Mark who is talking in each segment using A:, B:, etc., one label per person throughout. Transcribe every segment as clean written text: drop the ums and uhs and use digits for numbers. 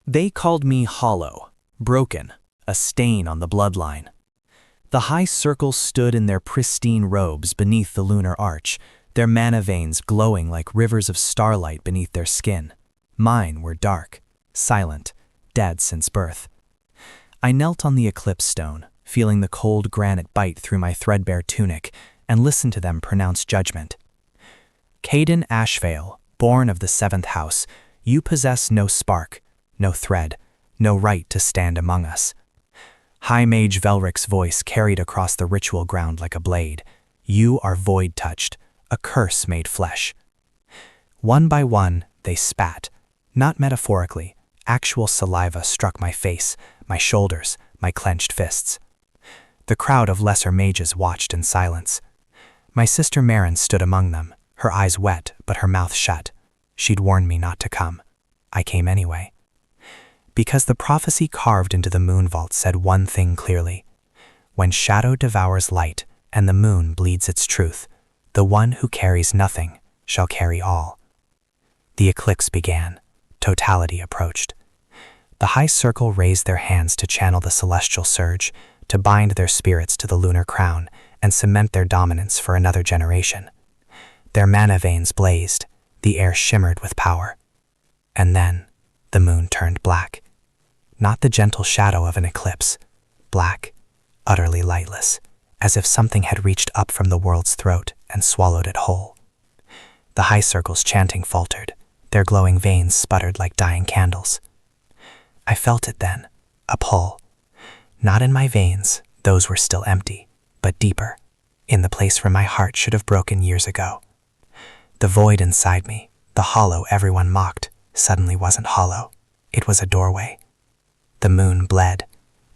A: They called me hollow, broken, a stain on the bloodline. The high circle stood in their pristine robes beneath the lunar arch, their mana veins glowing like rivers of starlight beneath their skin. Mine were dark, silent, dead since birth. I knelt on the eclipse stone, feeling the cold granite bite through my threadbare tunic, and listened to them pronounce judgment. Kaiden Ashveil, born of the 7th house, you possess no spark, no thread, no right to stand among us. High Mage Velric's voice carried across the ritual ground like a blade. You are void-touched, a curse made flesh. One by one, they spat. Not metaphorically, actual saliva struck my face, my shoulders, my clenched fists. The crowd of lesser mages watched in silence. My sister Marin stood among them, her eyes wet but her mouth shut. She'd warned me not to come. I came anyway. Because the prophecy carved into the moon vault said one thing clearly. When shadow devours light and the moon bleeds its truth, the one who carries nothing shall carry all. The eclipse began. Totality approached. The high circle raised their hands to channel the celestial surge, to bind their spirits to the lunar crown and cement their dominance for another generation. Their mana veins blazed, the air shimmered with power. And then, the moon turned black. Not the gentle shadow of an eclipse, black, utterly lightless, as if something had reached up from the world's throat and swallowed it whole. The high circle's chanting faltered, their glowing veins sputtered like dying candles. I felt it then, a pull. Not in my veins, those were still empty, but deeper, in the place where my heart should have broken years ago. The void inside me, the hollow everyone mocked, suddenly wasn't hollow. It was a doorway. The moon bled.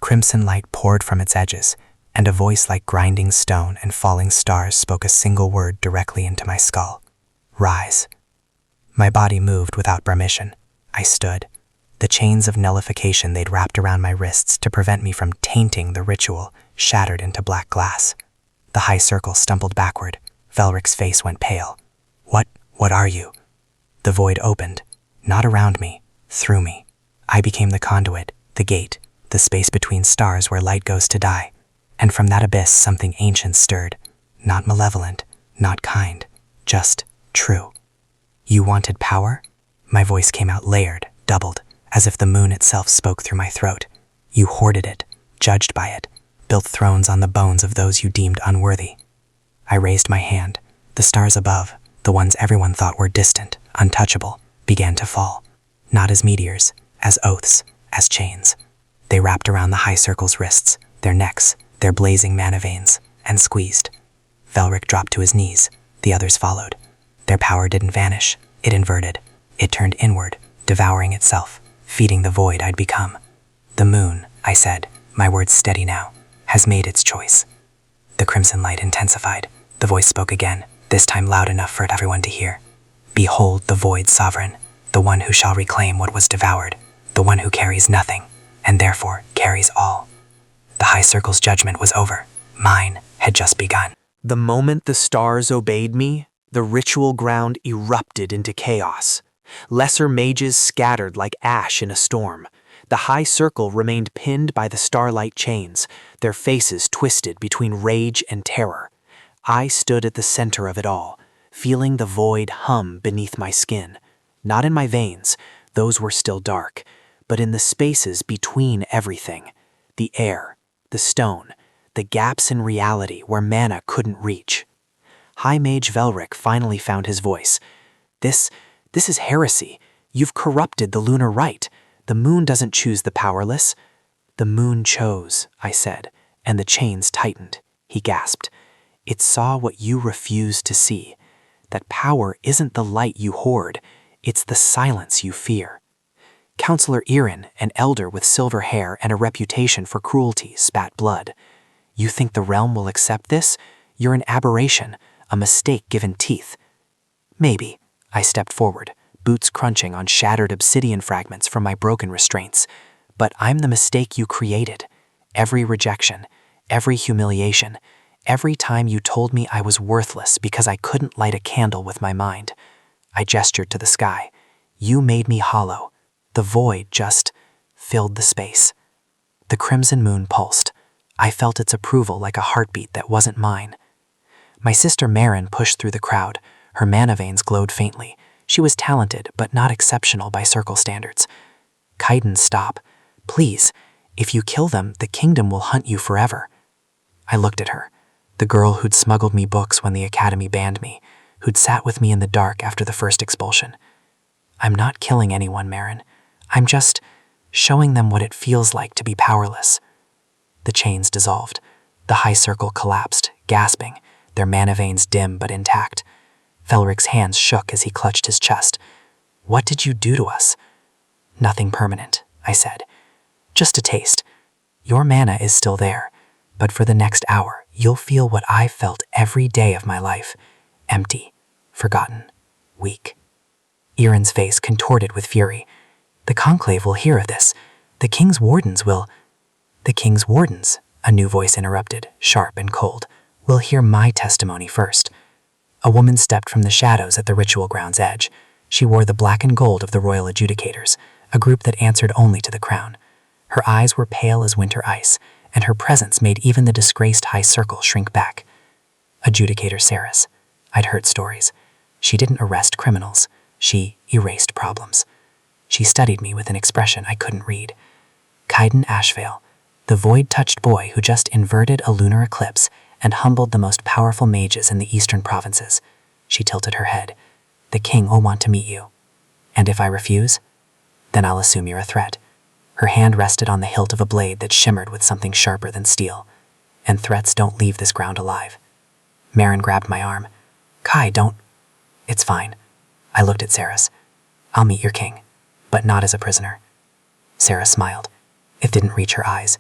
A: Crimson light poured from its edges, and a voice like grinding stone and falling stars spoke a single word directly into my skull. Rise. My body moved without permission. I stood. The chains of nullification they'd wrapped around my wrists to prevent me from tainting the ritual shattered into black glass. The high circle stumbled backward. Velric's face went pale. What are you? The void opened. Not around me, through me. I became the conduit, the gate, the space between stars where light goes to die. And from that abyss something ancient stirred. Not malevolent, not kind, just true. You wanted power? My voice came out layered, doubled, as if the moon itself spoke through my throat. You hoarded it, judged by it, built thrones on the bones of those you deemed unworthy. I raised my hand. The stars above, the ones everyone thought were distant, untouchable, began to fall. Not as meteors, as oaths, as chains. They wrapped around the high circle's wrists, their necks, their blazing mana veins, and squeezed. Velric dropped to his knees. The others followed. Their power didn't vanish. It inverted. It turned inward, devouring itself, feeding the void I'd become. The moon, I said, my words steady now, has made its choice. The crimson light intensified. The voice spoke again, this time loud enough for everyone to hear. Behold the void sovereign, the one who shall reclaim what was devoured, the one who carries nothing, and therefore carries all. The high circle's judgment was over. Mine had just begun.
B: The moment the stars obeyed me, the ritual ground erupted into chaos. Lesser mages scattered like ash in a storm. The high circle remained pinned by the starlight chains, their faces twisted between rage and terror. I stood at the center of it all, feeling the void hum beneath my skin. Not in my veins, those were still dark, but in the spaces between everything. The air, the stone, the gaps in reality where mana couldn't reach. High Mage Velric finally found his voice. This is heresy. You've corrupted the lunar rite. The moon doesn't choose the powerless. The moon chose, I said, and the chains tightened. He gasped. It saw what you refused to see. That power isn't the light you hoard. It's the silence you fear. Counselor Irin, an elder with silver hair and a reputation for cruelty, spat blood. You think the realm will accept this? You're an aberration, a mistake given teeth. Maybe. I stepped forward, boots crunching on shattered obsidian fragments from my broken restraints. But I'm the mistake you created. Every rejection, every humiliation, every time you told me I was worthless because I couldn't light a candle with my mind. I gestured to the sky. You made me hollow. The void just filled the space. The crimson moon pulsed. I felt its approval like a heartbeat that wasn't mine. My sister Marin pushed through the crowd. Her mana veins glowed faintly. She was talented, but not exceptional by circle standards. Kaiden, stop. Please, if you kill them, the kingdom will hunt you forever. I looked at her, the girl who'd smuggled me books when the academy banned me, who'd sat with me in the dark after the first expulsion. I'm not killing anyone, Marin. I'm just showing them what it feels like to be powerless. The chains dissolved. The high circle collapsed, gasping, their mana veins dim but intact. Felric's hands shook as he clutched his chest. What did you do to us? Nothing permanent, I said. Just a taste. Your mana is still there, but for the next hour, you'll feel what I've felt every day of my life. Empty, forgotten, weak. Iren's face contorted with fury. The conclave will hear of this. The king's wardens will... The king's wardens, a new voice interrupted, sharp and cold, will hear my testimony first. A woman stepped from the shadows at the ritual ground's edge. She wore the black and gold of the royal adjudicators, a group that answered only to the crown. Her eyes were pale as winter ice, and her presence made even the disgraced high circle shrink back. Adjudicator Saris. I'd heard stories. She didn't arrest criminals. She erased problems. She studied me with an expression I couldn't read. Kaiden Ashveil, the void-touched boy who just inverted a lunar eclipse and humbled the most powerful mages in the eastern provinces. She tilted her head. The king will want to meet you. And if I refuse, then I'll assume you're a threat. Her hand rested on the hilt of a blade that shimmered with something sharper than steel. And threats don't leave this ground alive. Marin grabbed my arm. Kai, don't... It's fine. I looked at Saris. I'll meet your king, but not as a prisoner. Sarah smiled. It didn't reach her eyes.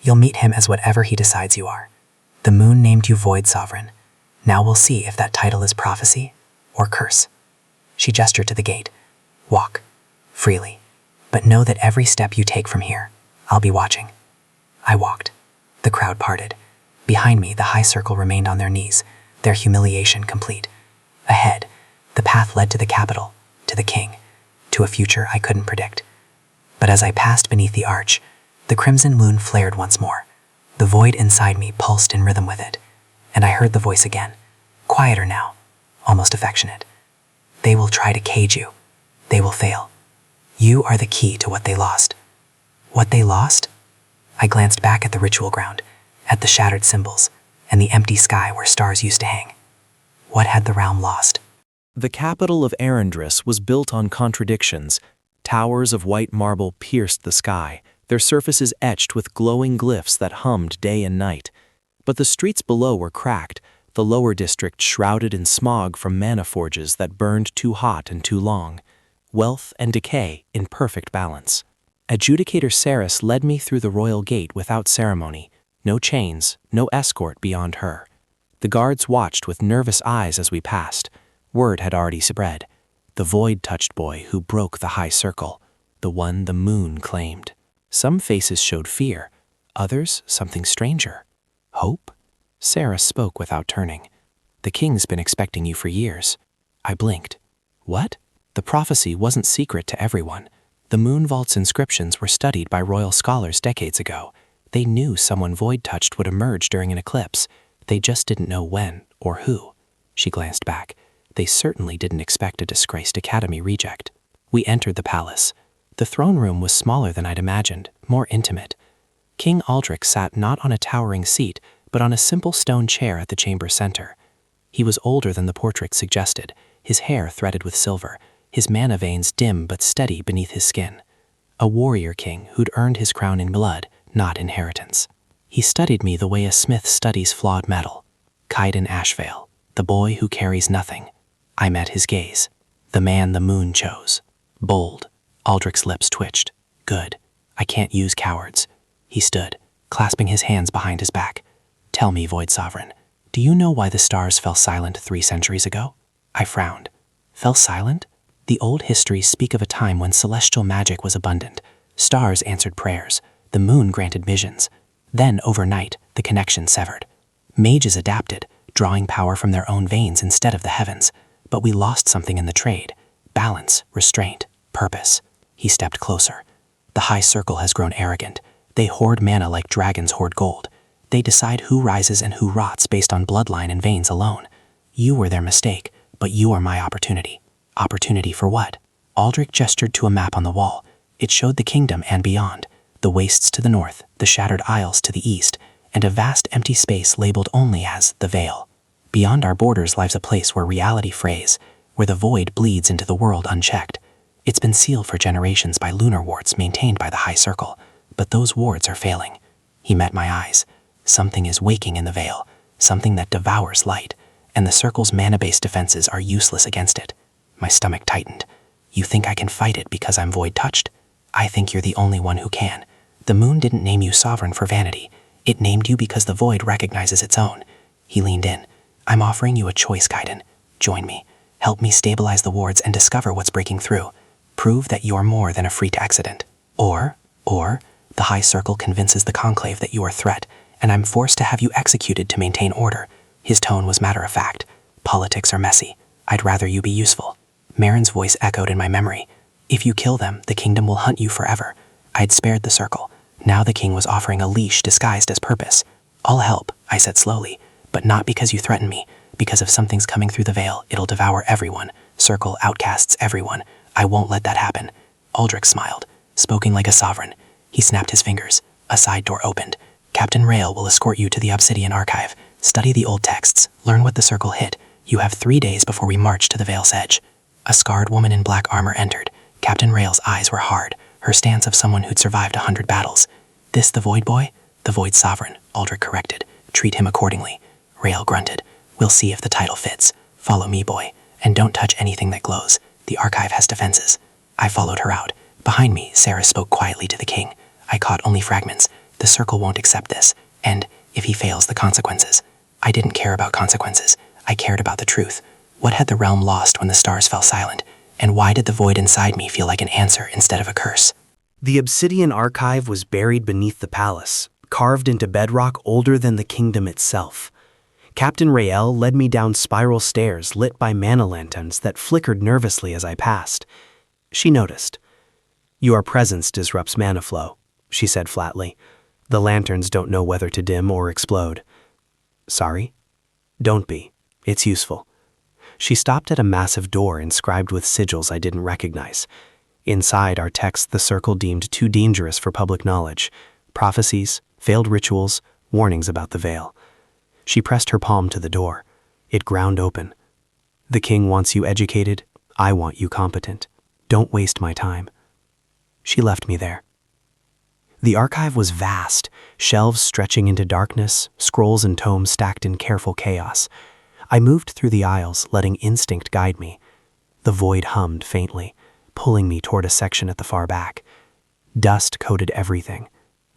B: You'll meet him as whatever he decides you are. The moon named you Void Sovereign. Now we'll see if that title is prophecy or curse. She gestured to the gate. Walk. Freely. But know that every step you take from here, I'll be watching. I walked. The crowd parted. Behind me, the high circle remained on their knees, their humiliation complete. Ahead, the path led to the capital, to the king, to a future I couldn't predict. But as I passed beneath the arch, the crimson moon flared once more. The void inside me pulsed in rhythm with it, and I heard the voice again, quieter now, almost affectionate. They will try to cage you. They will fail. You are the key to what they lost. What they lost? I glanced back at the ritual ground, at the shattered symbols, and the empty sky where stars used to hang. What had the realm lost?
A: The capital of Arendris was built on contradictions. Towers of white marble pierced the sky, their surfaces etched with glowing glyphs that hummed day and night. But the streets below were cracked, the lower district shrouded in smog from mana forges that burned too hot and too long. Wealth and decay in perfect balance. Adjudicator Saris led me through the royal gate without ceremony. No chains, no escort beyond her. The guards watched with nervous eyes as we passed. Word had already spread. The void-touched boy who broke the high circle. The one the moon claimed. Some faces showed fear. Others something stranger. Hope? Sarah spoke without turning. The king's been expecting you for years. I blinked. What? The prophecy wasn't secret to everyone. The Moon Vault's inscriptions were studied by royal scholars decades ago. They knew someone void-touched would emerge during an eclipse. They just didn't know when or who. She glanced back. They certainly didn't expect a disgraced academy reject. We entered the palace. The throne room was smaller than I'd imagined, more intimate. King Aldrich sat not on a towering seat, but on a simple stone chair at the chamber center. He was older than the portrait suggested, his hair threaded with silver, his mana veins dim but steady beneath his skin. A warrior king who'd earned his crown in blood, not inheritance. He studied me the way a smith studies flawed metal. Kaiden Ashveil, the boy who carries nothing. I met his gaze. The man the moon chose. Bold. Aldrich's lips twitched. Good. I can't use cowards. He stood, clasping his hands behind his back. Tell me, Void Sovereign, do you know why the stars fell silent 3 centuries ago? I frowned. Fell silent? The old histories speak of a time when celestial magic was abundant. Stars answered prayers. The moon granted visions. Then, overnight, the connection severed. Mages adapted, drawing power from their own veins instead of the heavens. But we lost something in the trade. Balance, restraint, purpose. He stepped closer.
B: The High Circle has grown arrogant. They hoard mana like dragons hoard gold. They decide who rises and who rots based on bloodline and veins alone. You were their mistake, but you are my opportunity. Opportunity for what? Aldrich gestured to a map on the wall. It showed the kingdom and beyond, the wastes to the north, the shattered isles to the east, and a vast empty space labeled only as the Veil. Beyond our borders lies a place where reality frays, where the void bleeds into the world unchecked. It's been sealed for generations by lunar wards maintained by the High Circle, but those wards are failing. He met my eyes. Something is waking in the Veil, something that devours light, and the Circle's mana-based defenses are useless against it. My stomach tightened. You think I can fight it because I'm void-touched? I think you're the only one who can. The moon didn't name you sovereign for vanity. It named you because the void recognizes its own. He leaned in. I'm offering you a choice, Kaiden. Join me. Help me stabilize the wards and discover what's breaking through. Prove that you're more than a freak accident. Or, the High Circle convinces the Conclave that you are a threat, and I'm forced to have you executed to maintain order. His tone was matter-of-fact. Politics are messy. I'd rather you be useful. Marin's voice echoed in my memory. If you kill them, the kingdom will hunt you forever. I'd spared the Circle. Now the king was offering a leash disguised as purpose. I'll help, I said slowly, but not because you threaten me. Because if something's coming through the Veil, it'll devour everyone. Circle outcasts everyone. I won't let that happen. Aldrich smiled, spoken like a sovereign. He snapped his fingers. A side door opened. Captain Rail will escort you to the Obsidian Archive. Study the old texts. Learn what the Circle hid. You have 3 days before we march to the Veil's edge. A scarred woman in black armor entered. Captain Rail's eyes were hard, her stance of someone who'd survived 100 battles. This the Void Boy? The Void Sovereign, Aldrich corrected. Treat him accordingly. Rail grunted. We'll see if the title fits. Follow me, boy. And don't touch anything that glows. The archive has defenses. I followed her out. Behind me, Sarah spoke quietly to the king. I caught only fragments. The Circle won't accept this. And, if he fails, the consequences. I didn't care about consequences. I cared about the truth. What had the realm lost when the stars fell silent? And why did the void inside me feel like an answer instead of a curse?
A: The Obsidian Archive was buried beneath the palace, carved into bedrock older than the kingdom itself. Captain Rael led me down spiral stairs lit by mana lanterns that flickered nervously as I passed. She noticed. Your presence disrupts mana flow, she said flatly. The lanterns don't know whether to dim or explode. Sorry? Don't be. It's useful. She stopped at a massive door inscribed with sigils I didn't recognize. Inside are texts the Circle deemed too dangerous for public knowledge. Prophecies, failed rituals, warnings about the Veil. She pressed her palm to the door. It ground open. The king wants you educated. I want you competent. Don't waste my time. She left me there. The archive was vast, shelves stretching into darkness, scrolls and tomes stacked in careful chaos. I moved through the aisles, letting instinct guide me. The void hummed faintly, pulling me toward a section at the far back. Dust coated everything.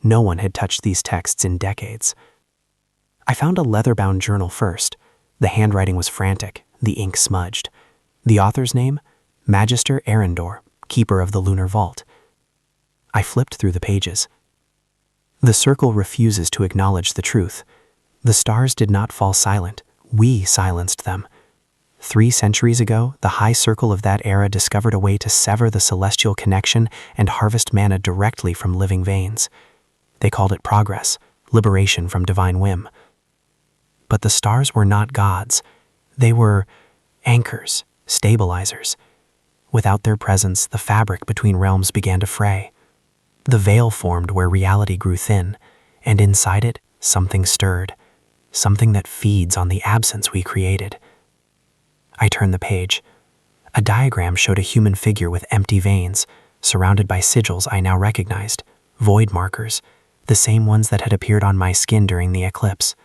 A: No one had touched these texts in decades. I found a leather-bound journal first. The handwriting was frantic, the ink smudged. The author's name? Magister Arendor, keeper of the Lunar Vault. I flipped through the pages. The Circle refuses to acknowledge the truth. The stars did not fall silent. We silenced them. 3 centuries ago, the High Circle of that era discovered a way to sever the celestial connection and harvest mana directly from living veins. They called it progress, liberation from divine whim. But the stars were not gods. They were anchors, stabilizers. Without their presence, the fabric between realms began to fray. The veil formed where reality grew thin, and inside it, something stirred, something that feeds on the absence we created. I turned the page. A diagram showed a human figure with empty veins, surrounded by sigils I now recognized, void markers, the same ones that had appeared on my skin during the eclipse.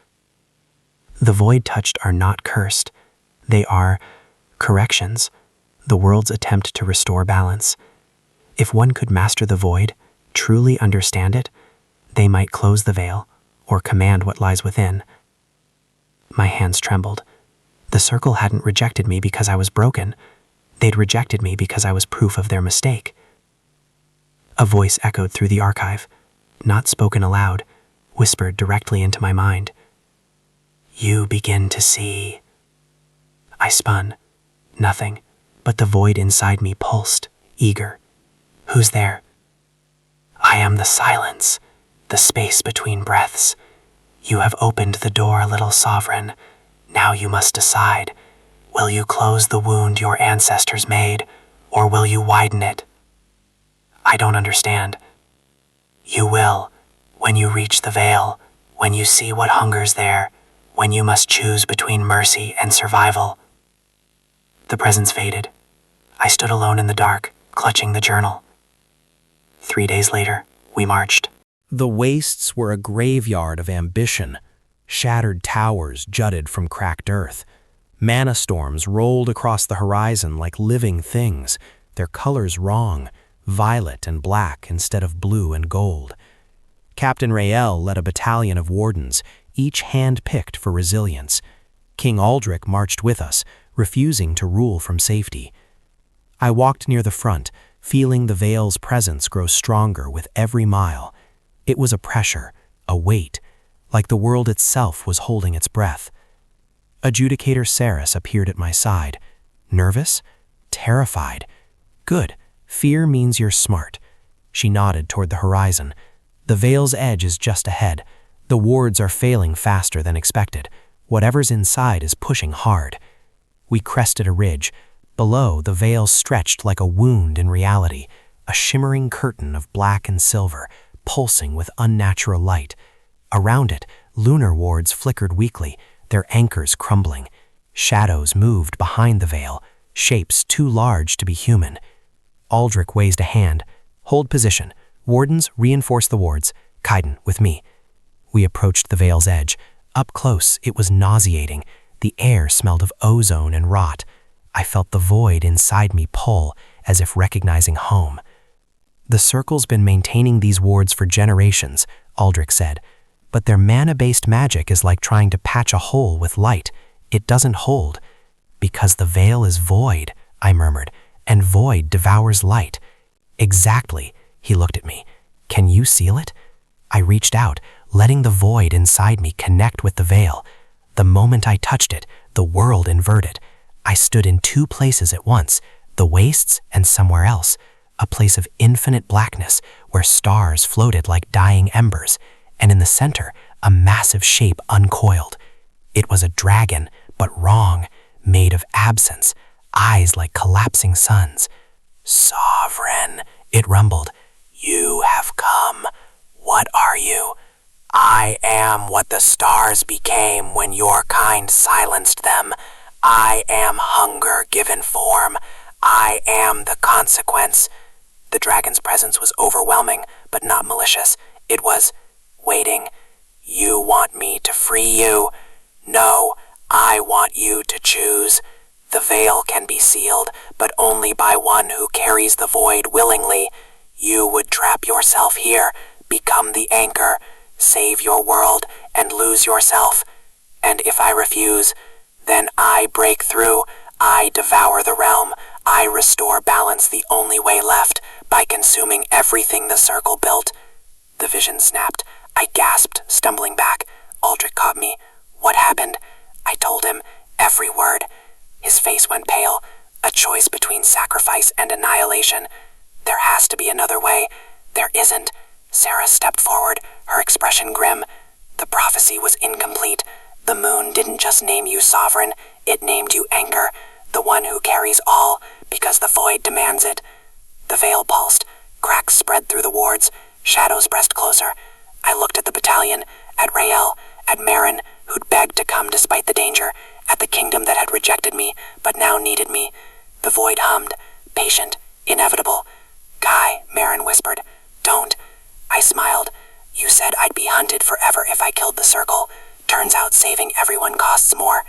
A: The void touched are not cursed. They are corrections, the world's attempt to restore balance. If one could master the void, truly understand it, they might close the veil or command what lies within. My hands trembled. The Circle hadn't rejected me because I was broken. They'd rejected me because I was proof of their mistake. A voice echoed through the archive, not spoken aloud, whispered directly into my mind. You begin to see. I spun. Nothing, but the void inside me pulsed, eager. Who's there?
B: am the silence, the space between breaths. You have opened the door, little sovereign. Now you must decide. Will you close the wound your ancestors made, or will you widen it? I don't understand. You will, when you reach the veil, when you see what hungers there, when you must choose between mercy and survival. The presence faded. I stood alone in the dark, clutching the journal. 3 days later, we marched.
A: The wastes were a graveyard of ambition. Shattered towers jutted from cracked earth. Mana storms rolled across the horizon like living things, their colors wrong, violet and black instead of blue and gold. Captain Rael led a battalion of wardens, each hand-picked for resilience. King Aldrich marched with us, refusing to rule from safety. I walked near the front, feeling the Veil's presence grow stronger with every mile. It was a pressure, a weight, like the world itself was holding its breath. Adjudicator Saris appeared at my side. Nervous? Terrified. Good. Fear means you're smart. She nodded toward the horizon. The Veil's edge is just ahead. The wards are failing faster than expected. Whatever's inside is pushing hard. We crested a ridge. Below, the Veil stretched like a wound in reality, a shimmering curtain of black and silver, pulsing with unnatural light. Around it, lunar wards flickered weakly, their anchors crumbling. Shadows moved behind the Veil, shapes too large to be human. Aldrich raised a hand. Hold position. Wardens, reinforce the wards. Kaiden, with me. We approached the Veil's edge. Up close, it was nauseating. The air smelled of ozone and rot. I felt the void inside me pull, as if recognizing home. The Circle's been maintaining these wards for generations, Aldrich said. But their mana-based magic is like trying to patch a hole with light. It doesn't hold. Because the Veil is void, I murmured, and void devours light. Exactly, he looked at me. Can you seal it? I reached out, letting the void inside me connect with the Veil. The moment I touched it, the world inverted. I stood in two places at once, the wastes and somewhere else, a place of infinite blackness where stars floated like dying embers, and in the center, a massive shape uncoiled. It was a dragon, but wrong, made of absence, eyes like collapsing suns. Sovereign, it rumbled. You have come. What are you? I am what the stars became when your kind silenced them. I am hunger given form. I am the consequence. The dragon's presence was overwhelming, but not malicious. It was waiting. You want me to free you? No, I want you to choose. The Veil can be sealed, but only by one who carries the void willingly. You would trap yourself here, become the anchor, save your world, and lose yourself. And if I refuse, then I break through, I devour the realm, I restore balance the only way left, by consuming everything the Circle built. The vision snapped. I gasped, stumbling back. Aldrich caught me. What happened? I told him, every word. His face went pale, a choice between sacrifice and annihilation. There has to be another way. There isn't. Sarah stepped forward, her expression grim. The prophecy was incomplete. The moon didn't just name you sovereign, it named you anchor, the one who carries all, because the void demands it. The Veil pulsed. Cracks spread through the wards. Shadows pressed closer. I looked at the battalion, at Rael, at Marin, who'd begged to come despite the danger, at the kingdom that had rejected me, but now needed me. The void hummed, patient, inevitable. Guy, Marin whispered, don't. I smiled. You said I'd be hunted forever if I killed the Circle. Turns out saving everyone costs more.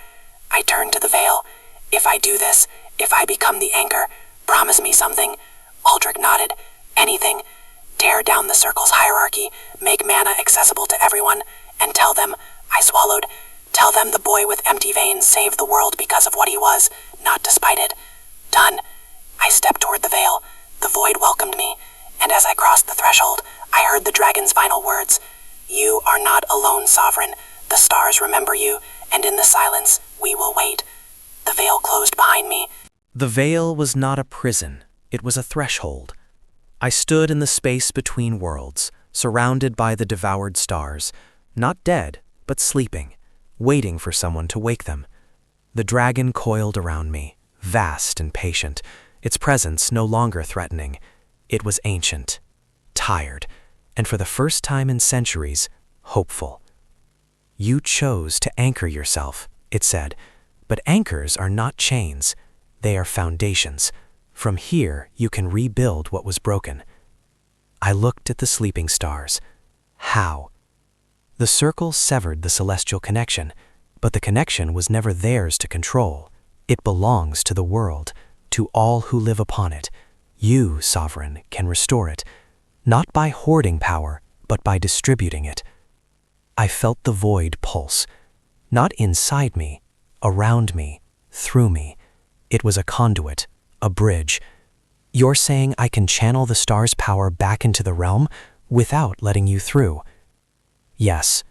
A: I turned to the Veil. If I do this, if I become the anchor, promise me something. Aldrich nodded. Anything. Tear down the Circle's hierarchy, make mana accessible to everyone, and tell them, I swallowed, tell them the boy with empty veins saved the world because of what he was, not despite it. Done. I stepped toward the Veil. The void welcomed me, and as I crossed the threshold, I heard the dragon's final words. You are not alone, Sovereign. The stars remember you, and in the silence, we will wait. The Veil closed behind me. The Veil was not a prison. It was a threshold. I stood in the space between worlds, surrounded by the devoured stars, not dead, but sleeping, waiting for someone to wake them. The dragon coiled around me, vast and patient, its presence no longer threatening. It was ancient, tired, and for the first time in centuries, hopeful. You chose to anchor yourself, it said, but anchors are not chains, they are foundations. From here, you can rebuild what was broken. I looked at the sleeping stars. How? The circle severed the celestial connection, but the connection was never theirs to control. It belongs to the world, to all who live upon it. You, sovereign, can restore it, not by hoarding power, but by distributing it. I felt the void pulse, not inside me, around me, through me. It was a conduit, a bridge. You're saying I can channel the star's power back into the realm without letting you through? Yes,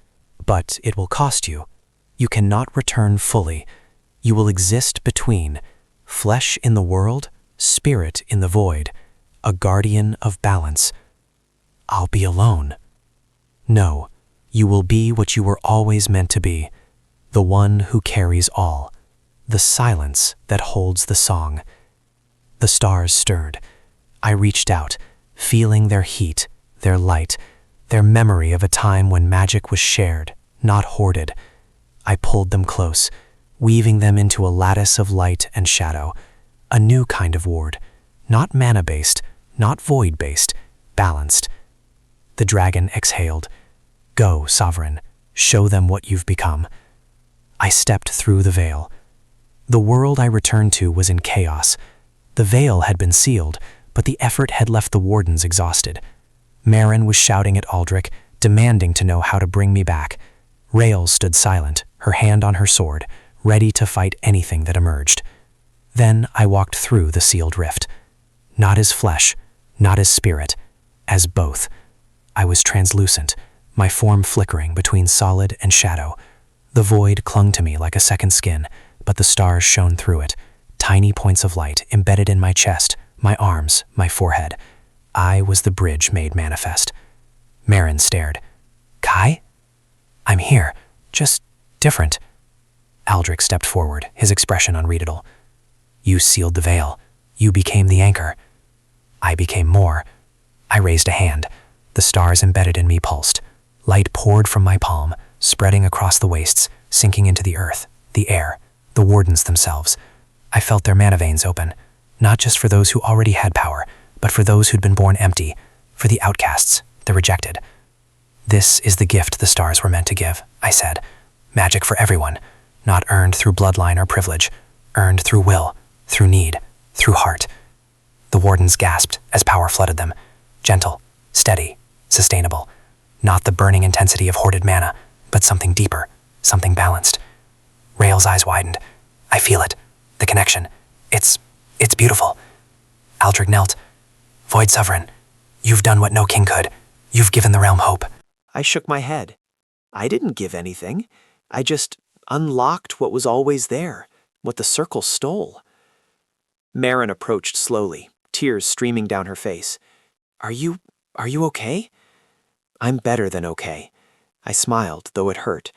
A: but it will cost you. You cannot return fully. You will exist between, flesh in the world, spirit in the void, a guardian of balance. I'll be alone. No, you will be what you were always meant to be, the one who carries all, the silence that holds the song. The stars stirred. I reached out, feeling their heat, their light, their memory of a time when magic was shared, not hoarded. I pulled them close, weaving them into a lattice of light and shadow, a new kind of ward, not mana-based, not void-based, balanced. The dragon exhaled. Go, sovereign, show them what you've become. I stepped through the veil. The world I returned to was in chaos. The veil had been sealed, but the effort had left the wardens exhausted. Marin was shouting at Aldrich, demanding to know how to bring me back. Rails stood silent, her hand on her sword, ready to fight anything that emerged. Then I walked through the sealed rift. Not as flesh, not as spirit, as both. I was translucent, my form flickering between solid and shadow. The void clung to me like a second skin, but the stars shone through it, tiny points of light embedded in my chest, my arms, my forehead. I was the bridge made manifest. Marin stared. Kai? I'm here, just different. Aldrich stepped forward, his expression unreadable. You sealed the veil. You became the anchor. I became more. I raised a hand. The stars embedded in me pulsed. Light poured from my palm, spreading across the wastes, sinking into the earth, the air, the wardens themselves. I felt their mana veins open, not just for those who already had power, but for those who'd been born empty, for the outcasts, the rejected. This is the gift the stars were meant to give, I said. Magic for everyone, not earned through bloodline or privilege, earned through will, through need, through heart. The wardens gasped as power flooded them. Gentle, steady, sustainable. Not the burning intensity of hoarded mana, but something deeper, something balanced. Rael's eyes widened. I feel it. The connection. It's beautiful. Aldrich knelt. Void Sovereign, you've done what no king could. You've given the realm hope.
B: I shook my head. I didn't give anything. I just unlocked what was always there, what the circle stole. Marin approached slowly, tears streaming down her face. Are you okay? I'm better than okay. I smiled, though it hurt.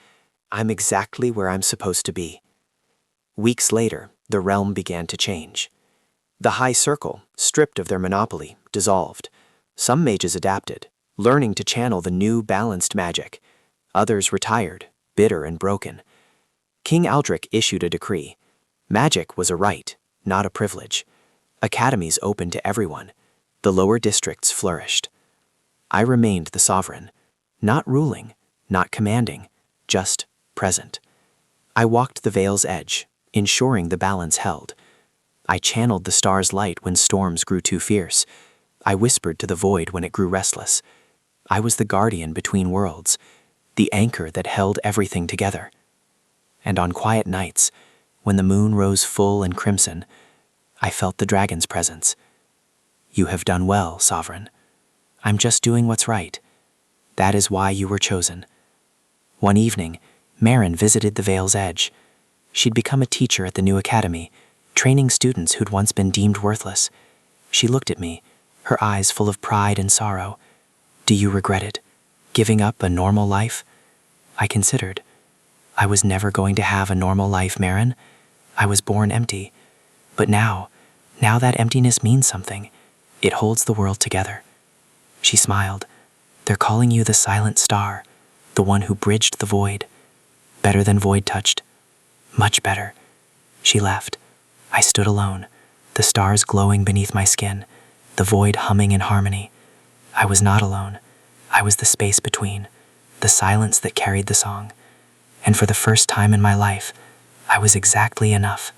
B: I'm exactly where I'm supposed to be. Weeks later, the realm began to change. The High Circle, stripped of their monopoly, dissolved. Some mages adapted, learning to channel the new balanced magic. Others retired, bitter and broken. King Aldrich issued a decree. Magic was a right, not a privilege. Academies opened to everyone. The lower districts flourished. I remained the sovereign, not ruling, not commanding, just present. I walked the veil's edge, ensuring the balance held. I channeled the star's light when storms grew too fierce. I whispered to the void when it grew restless. I was the guardian between worlds, the anchor that held everything together. And on quiet nights, when the moon rose full and crimson, I felt the dragon's presence. You have done well, Sovereign. I'm just doing what's right. That is why you were chosen. One evening, Marin visited the Veil's Edge. She'd become a teacher at the new academy, training students who'd once been deemed worthless. She looked at me, her eyes full of pride and sorrow. "Do you regret it? Giving up a normal life?" I considered. I was never going to have a normal life, Marin. I was born empty. But now that emptiness means something. It holds the world together. She smiled. "They're calling you the silent star, the one who bridged the void. Better than void touched. Much better." She left. I stood alone, the stars glowing beneath my skin, the void humming in harmony. I was not alone. I was the space between, the silence that carried the song. And for the first time in my life, I was exactly enough.